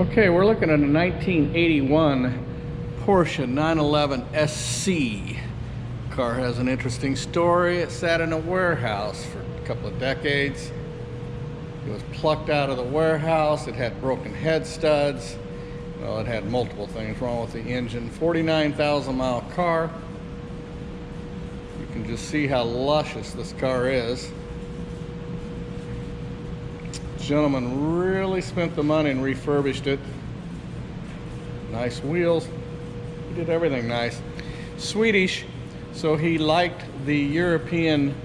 Okay, we're looking at a 1981 Porsche 911 SC. Car has an interesting story. It sat in a warehouse for a couple of decades. It was plucked out of the warehouse. It had broken head studs. Well, it had multiple things wrong with the engine. 49,000 mile car. You can just see how luscious this car is. Gentleman really spent the money and refurbished it. Nice wheels. He did everything nice. Swedish, so he liked the European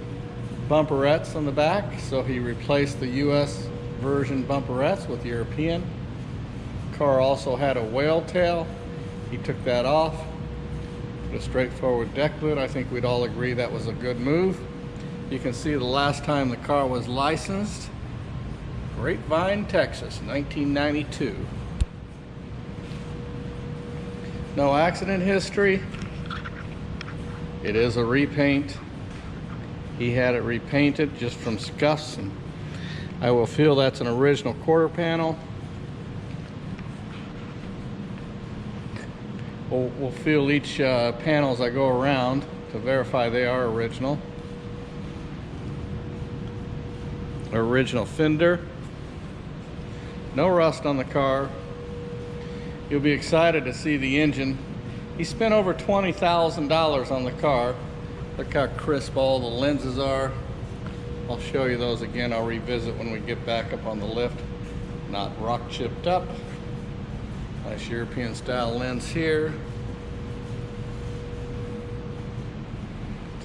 bumperettes on the back, so he replaced the US version bumperettes with European. Car also had a whale tail. He took that off. Put a straightforward deck lid. I think we'd all agree that was a good move. You can see the last time the car was licensed, Grapevine, Texas, 1992. No accident history. It is a repaint. He had it repainted just from scuffs, and I will feel that's an original quarter panel. We'll feel each panel as I go around to verify they are original. Original fender. No rust on the car. You'll be excited to see the engine. He spent over $20,000 on the car. Look how crisp all the lenses are. I'll show you those again. I'll revisit when we get back up on the lift. Not rock chipped up. Nice European style lens here.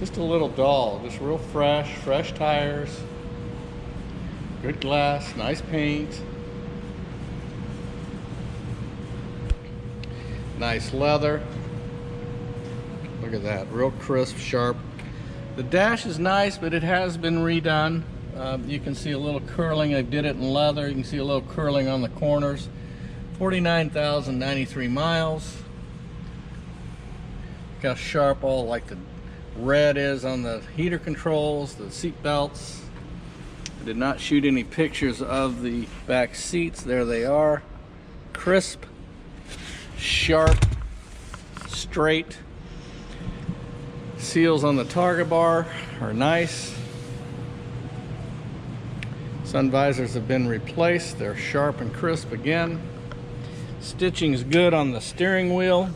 Just a little dull, just real fresh tires. Good glass, nice paint. Nice leather. Look at that, real crisp, sharp. The dash is nice, but it has been redone. You can see a little curling. I did it in leather. You can see a little curling on the corners. 49,093 miles. Look how sharp all like the red is on the heater controls, the seat belts. I did not shoot any pictures of the back seats. There they are. Crisp, sharp, straight. Seals on the Targa bar are nice. Sun visors have been replaced. They're sharp and crisp again. Stitching's good on the steering wheel.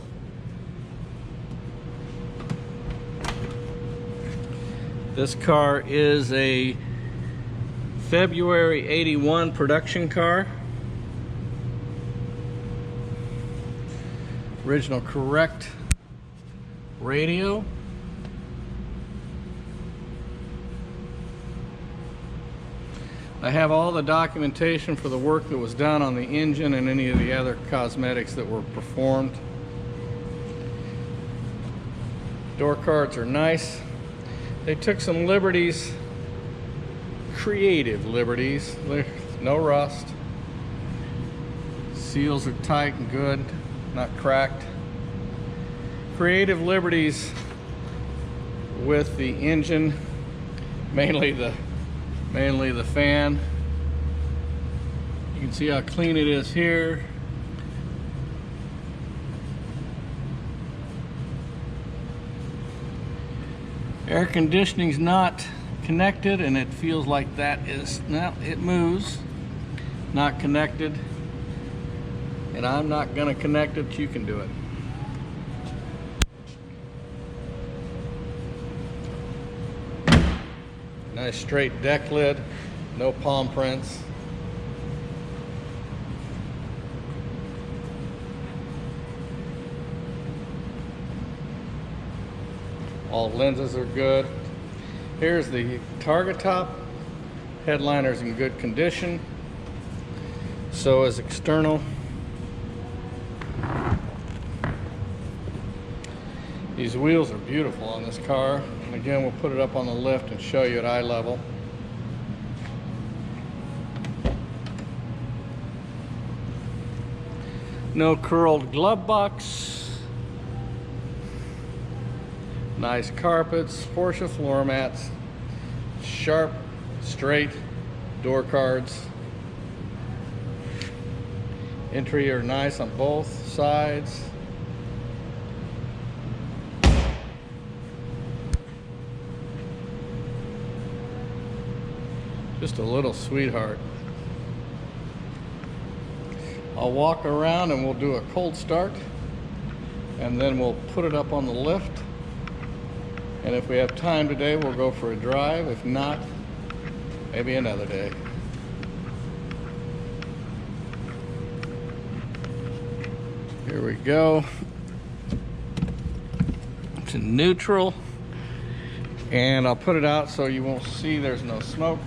This car is a February 81 production car. Original correct radio. I have all the documentation for the work that was done on the engine and any of the other cosmetics that were performed. Door cards are nice. They took some liberties, creative liberties. No rust. Seals are tight and good, not cracked. Creative liberties with the engine, mainly the fan. You can see how clean it is here. Air conditioning's not connected, and it feels like that is, now it moves. Not connected, and I'm not gonna connect it. You can do it. Nice straight deck lid, no palm prints. All lenses are good. Here's the Targa top. Headliner's in good condition. So is external. These wheels are beautiful on this car. And again, we'll put it up on the lift and show you at eye level. No curled glove box. Nice carpets, Porsche floor mats, sharp, straight door cards. Entry are nice on both sides. Just a little sweetheart. I'll walk around and we'll do a cold start, and then we'll put it up on the lift. And if we have time today, we'll go for a drive. If not, maybe another day. Here we go. To neutral. And I'll put it out so you won't see there's no smoke.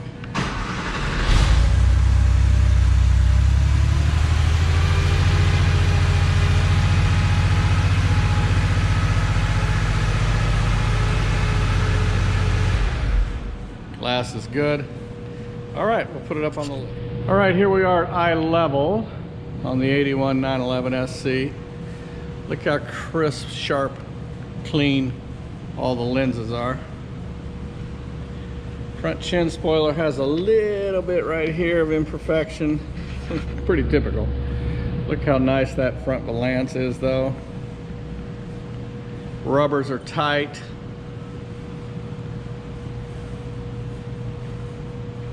Glass is good. All right, we'll put it up on the lid. All right, here we are at eye level on the 81 911 SC. Look how crisp, sharp, clean all the lenses are. Front chin spoiler has a little bit right here of imperfection. Pretty typical. Look how nice that front valance is though. Rubbers are tight.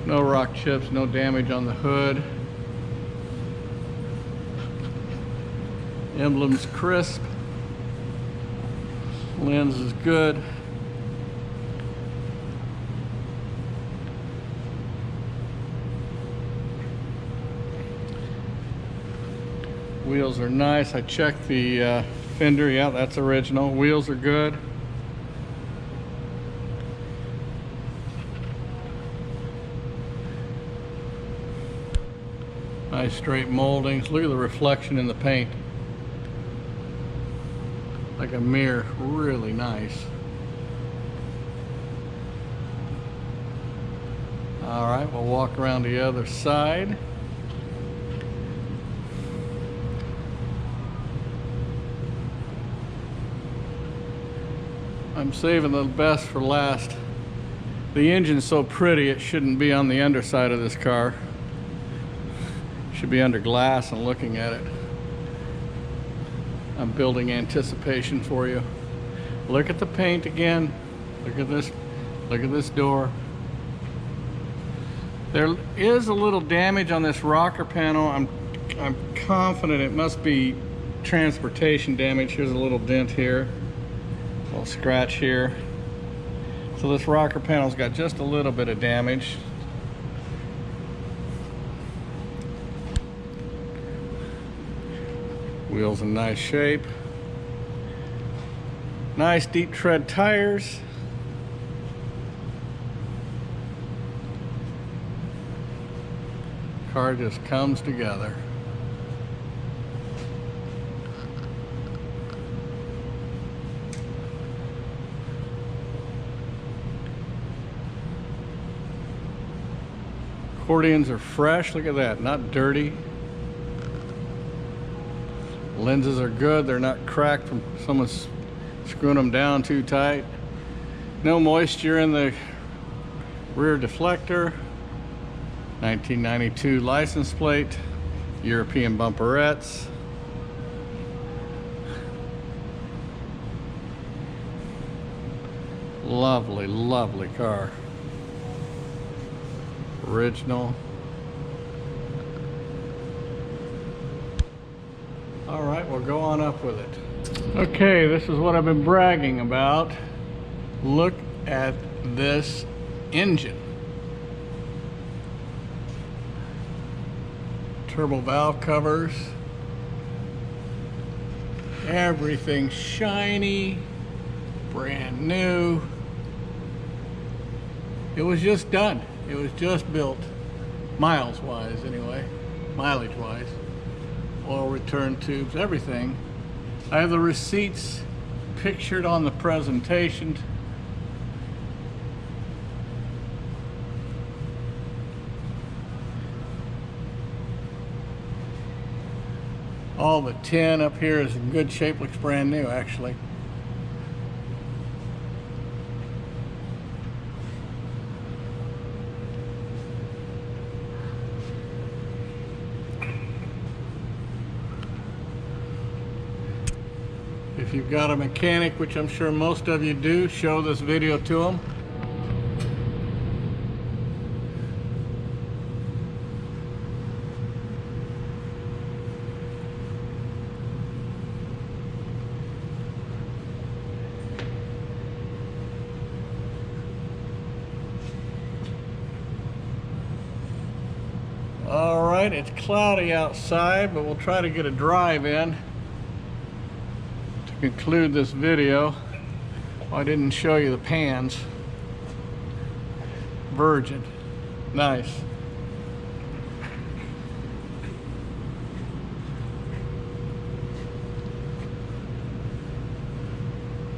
No rock chips, no damage on the hood. Emblem's crisp. Lens is good. Wheels are nice. I checked the fender. Yeah, that's original. Wheels are good. Nice straight moldings. Look at the reflection in the paint. Like a mirror. Really nice. All right, we'll walk around the other side. I'm saving the best for last. The engine's so pretty, it shouldn't be on the underside of this car. Should be under glass and looking at it. I'm building anticipation for you. Look at the paint again. Look at this. Look at this door. There is a little damage on this rocker panel. I'm confident it must be transportation damage. Here's a little dent here. A little scratch here. So this rocker panel's got just a little bit of damage. Wheels in nice shape. Nice deep tread tires. Car just comes together. Accordions are fresh. Look at that, not dirty. Lenses are good. They're not cracked from someone screwing them down too tight. No moisture in the rear deflector. 1992 license plate. European bumperettes. Lovely, lovely car. Original. All right, we'll go on up with it. Okay, this is what I've been bragging about. Look at this engine. Turbo valve covers. Everything shiny, brand new. It was just done. It was just built, miles wise anyway, mileage wise. Oil return tubes, everything. I have the receipts pictured on the presentation. All the tin up here is in good shape, looks brand new actually. If you've got a mechanic, which I'm sure most of you do, show this video to them. All right, it's cloudy outside, but we'll try to get a drive in to conclude this video. Oh, I didn't show you the pans. Virgin. Nice.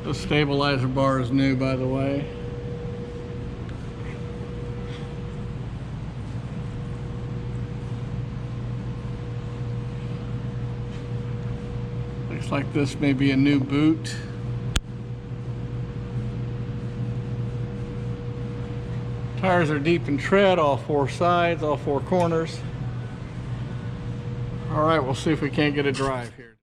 The stabilizer bar is new, by the way. Looks like this may be a new boot. Tires are deep in tread, all four sides, all four corners. All right, we'll see if we can't get a drive here.